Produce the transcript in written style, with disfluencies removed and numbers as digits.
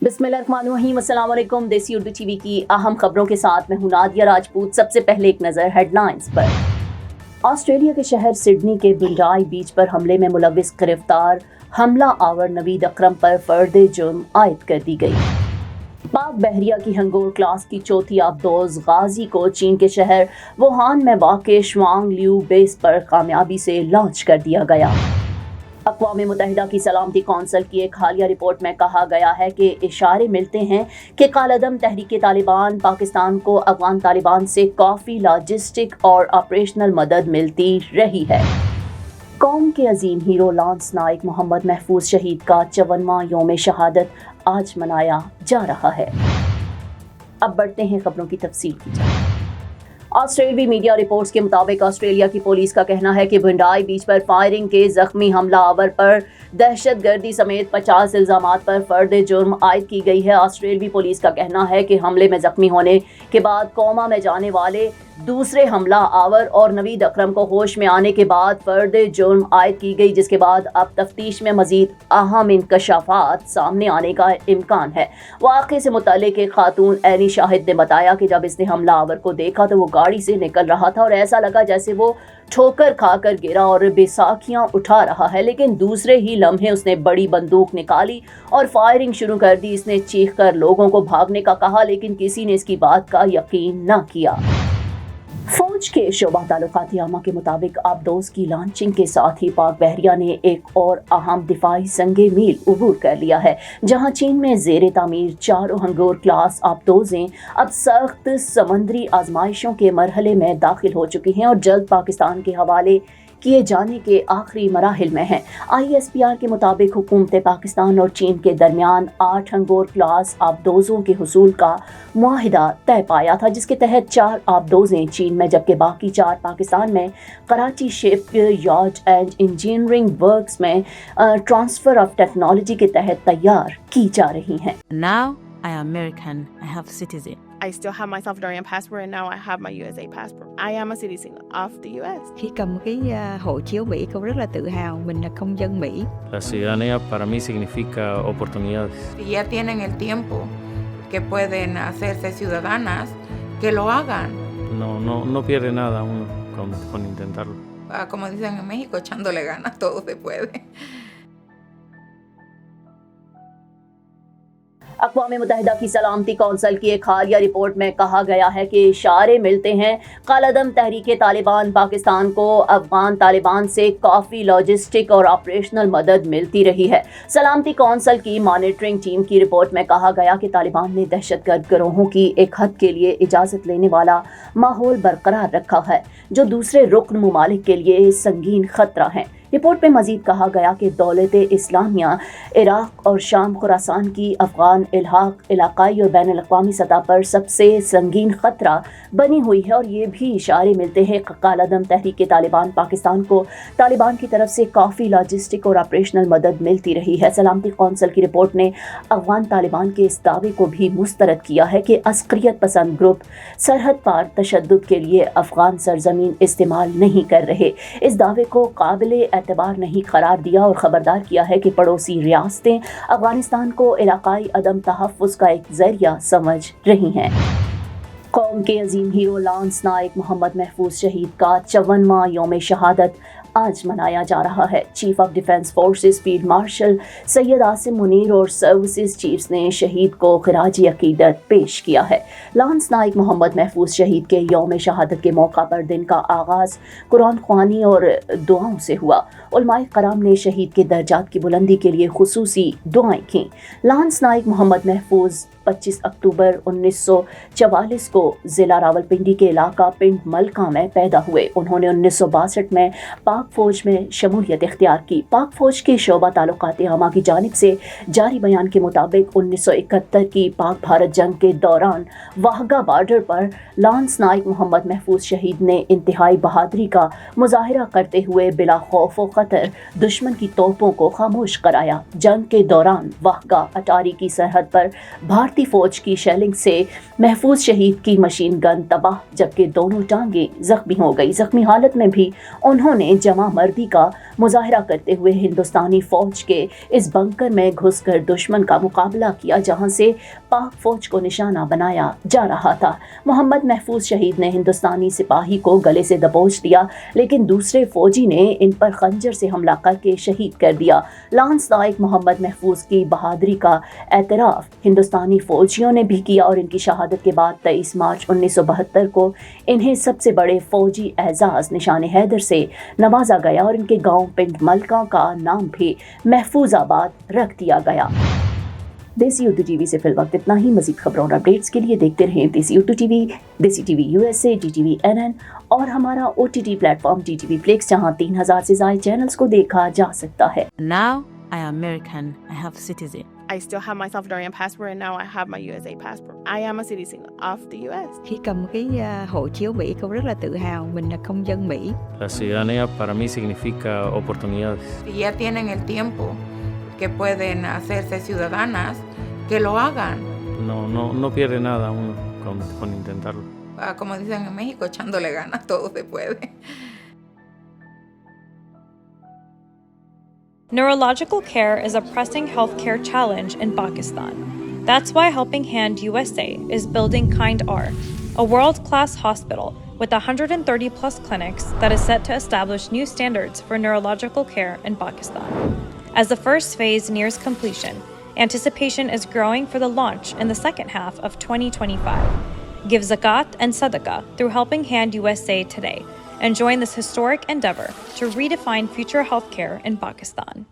बिस्मिल्लाहिर्रहमानिर्रहीम, अस्सलाम वालेकुम। देसी उर्दू टीवी की अहम खबरों के साथ मैं हूं नादिया राजपूत। सबसे पहले एक नज़र हेडलाइंस पर। ऑस्ट्रेलिया के शहर सिडनी के बुंडाई बीच पर हमले में मुलविस गिरफ्तार, हमला आवर नवीद अकरम पर फर्द जुर्म आयद कर दी गई। पाक बहरिया की हंगोर क्लास की चौथी आबदोज गाजी को चीन के शहर वुहान में वाक़े श्वांग ल्यू बेस पर कामयाबी से लॉन्च कर दिया गया। अक़वाम मुत्तहिदा की सलामती कौंसिल की एक हालिया रिपोर्ट में कहा गया है कि इशारे मिलते हैं कि कालअदम तहरीक तालिबान पाकिस्तान को अफ़गान तालिबान से काफ़ी लॉजिस्टिक और ऑपरेशनल मदद मिलती रही है। कौम के अजीम हीरो लांस नाइक मोहम्मद महफूज शहीद का 54वां यौम शहादत आज मनाया जा रहा है। अब बढ़ते हैं खबरों की तफसील की जाए। ऑस्ट्रेलियाई मीडिया रिपोर्ट्स के मुताबिक ऑस्ट्रेलिया की पुलिस का कहना है कि बुंडाई बीच पर फायरिंग के जख्मी हमला आवर पर दहशतगर्दी समेत 50 इल्ज़ामात पर फर्द जुर्म आयद की गई है। ऑस्ट्रेलियाई पुलिस का कहना है कि हमले में जख्मी होने के बाद कोमा में जाने वाले दूसरे हमला आवर और नवीद अकरम को होश में आने के बाद फर्द जुर्म आयद की गई, जिसके बाद अब तफ्तीश में मजीद अहम इंकशाफात सामने आने का इम्कान है। वाक़े से मुतल्लिक़ एक खातून ऐनी शाहिद ने बताया कि जब इसने हमला आवर को देखा तो वो गाड़ी से निकल रहा था और ऐसा लगा जैसे वो ठोकर खाकर गिरा और बेसाखियां उठा रहा है, लेकिन दूसरे ही लम्हे उसने बड़ी बंदूक निकाली और फायरिंग शुरू कर दी। इसने चीख कर लोगों को भागने का कहा, लेकिन किसी ने इसकी बात का यकीन न किया। फौज के शोबा ताल्लुकात आमा के मुताबिक आबदोज की लॉन्चिंग के साथ ही पाक बहरिया ने एक और अहम दिफाई संगे मील उबूर कर लिया है, जहां चीन में ज़ेरे तामीर चारों हंगोर क्लास आबदोजें अब सख्त समंदरी आजमाइशों के मरहले में दाखिल हो चुकी हैं और जल्द पाकिस्तान के हवाले किए जाने के आखिरी मराहिल में हैं। ISPR के मुताबिक हुकूमत पाकिस्तान और चीन के दरमियान 8 हंगोर क्लास आबदोजों के हुसूल का मुआहिदा तय पाया था, जिसके तहत 4 आबदोजें चीन में जबकि बाकी 4 पाकिस्तान में Karachi ship yard and engineering works में ट्रांसफ़र ऑफ टेक्नोलॉजी के तहत तैयार की जा रही हैं। Now I am American. I have citizen. I still have my Salvadorian passport and now I have my USA passport. I am a citizen of the US. Khi cầm cái hộ chiếu Mỹ, cô rất là tự hào mình là công dân Mỹ. La ciudadanía para mí significa oportunidades. Si ya tienen el tiempo que pueden hacerse ciudadanas, que lo hagan. No pierde nada uno con intentarlo. Como dicen en México, echándole ganas, todo se puede. अक़वाम मुत्तहिदा की सलामती council की एक हालिया report में कहा गया है कि इशारे मिलते हैं कालअदम तहरीक तालिबान पाकिस्तान को अफ़गान तालिबान से काफ़ी लॉजिस्टिक और ऑपरेशनल मदद मिलती रही है। सलामती कौंसिल की मॉनिटरिंग टीम की रिपोर्ट में कहा गया कि तालिबान ने दहशतगर्द गिरोहों की एक हद के लिए इजाज़त लेने वाला माहौल बरकरार रखा है, जो दूसरे रुकन ममालिक के लिए संगीन ख़तरा है। रिपोर्ट में मजीद कहा गया कि दौलत इस्लामिया इराक़ और शाम खुरासान की अफ़गान इल्हाक़ इलाक़ाई और बैन अल-अक़वामी सतह पर सबसे संगीन ख़तरा बनी हुई है और ये भी इशारे मिलते हैं कि कालअदम तहरीक तालिबान पाकिस्तान को तालिबान की तरफ से काफ़ी लॉजिस्टिक और ऑपरेशनल मदद मिलती रही है। सलामती कौंसिल की रिपोर्ट ने अफ़गान तालिबान के इस दावे को भी मुस्तरद किया है कि अस्करियत पसंद ग्रुप सरहद पार तशद्दुद के लिए अफ़गान सरजमीन इस्तेमाल नहीं कर रहे। इस दावे को काबिल एतबार नहीं करार दिया और ख़बरदार किया है कि पड़ोसी रियासतें अफ़गानिस्तान को इलाक़ाई अदम तहफ़्फ़ुज़ का एक ज़रिया समझ रही हैं। कौम के अजीम हीरो लांस नाइक मोहम्मद महफूज शहीद का 54वां यौम शहादत आज मनाया जा रहा है। Chief of defence forces field marshal Syed Asim Munir और सर्विसेज चीफ्स ने शहीद को खिराजी अकीदत पेश किया है। लांस नाइक मोहम्मद महफूज शहीद के यौम शहादत के मौका पर दिन का आगाज़ कुरान ख़्वानी और दुआओं से हुआ। उलमाए कराम ने शहीद के दर्जात की बुलंदी के लिए खुसूसी दुआएं की। लांस नाइक मोहम्मद महफूज 25 अक्टूबर 1944 को ज़िला रावलपिंडी के इलाका पिंड मलका में पैदा हुए। उन्होंने 1962 में पाक फ़ौज में शमूलियत इख्तियार की। पाक फ़ौज के शोबा ताल्लुकात आमा की जानिब से जारी बयान के मुताबिक 1971 की पाक भारत जंग के दौरान वाहगा बॉर्डर पर लांस नाइक मोहम्मद महफूज शहीद ने इंतहाई बहादुरी का मुजाहिरा करते हुए बिला खौफ व ख़तर दुश्मन की तोपों को खामोश कराया। जंग के दौरान वाहगा अटारी की सरहद पर भारतीय फ़ौज की शेलिंग से महफूज शहीद की मशीन गन तबाह, जबकि दोनों टांगें ज़ख्मी हो गई। ज़ख्मी हालत में भी उन्होंने जमा मर्दी का मुजाहरा करते हुए हिंदुस्तानी फौज के इस बंकर में घुसकर दुश्मन का मुकाबला किया जहां से पाक फौज को निशाना बनाया जा रहा था। मोहम्मद महफूज शहीद ने हिंदुस्तानी सिपाही को गले से दबोच दिया, लेकिन दूसरे फौजी ने इन पर खंजर से हमला करके शहीद कर दिया। लांस नाइक मोहम्मद महफूज की बहादुरी का एतराफ़ हिंदुस्तानी फौजियों ने भी किया और इनकी शहादत के बाद 23 मार्च 1972 को इन्हें सबसे बड़े फौजी एजाज़ निशान हैदर से नवाजा गया और इनके गांव पिंड मलका का नाम भी महफूजाबाद रख दिया गया। देसी उर्दू टीवी से फिल वक्त इतना ही। मजीद खबरों और अपडेट्स के लिए देखते रहें देसी उर्दू टीवी, देसी टीवी USA, DTV NN और हमारा OTT प्लेटफॉर्म DTV Flix, जहां 3000 से ज़ायद चैनल्स को देखा जा सकता है। Now I am American. I have citizen. I still have my Salvadorian passport and now I have my USA passport. I am a citizen of the US. Khi cầm cái hộ chiếu Mỹ, cô rất là tự hào mình là công dân Mỹ. La ciudadanía para mí significa oportunidades. Si ya tienen el tiempo que pueden hacerse ciudadanas, que lo hagan. No pierde nada uno con intentarlo. Como dicen en México, echándole ganas, todo se puede. Neurological care is a pressing healthcare challenge in Pakistan. That's why Helping Hand USA is building Kind R, a world-class hospital with 130 plus clinics that is set to establish new standards for neurological care in Pakistan. As the first phase nears completion, anticipation is growing for the launch in the second half of 2025. Give zakat and sadaqah through Helping Hand USA today and join this historic endeavor to redefine future healthcare in Pakistan.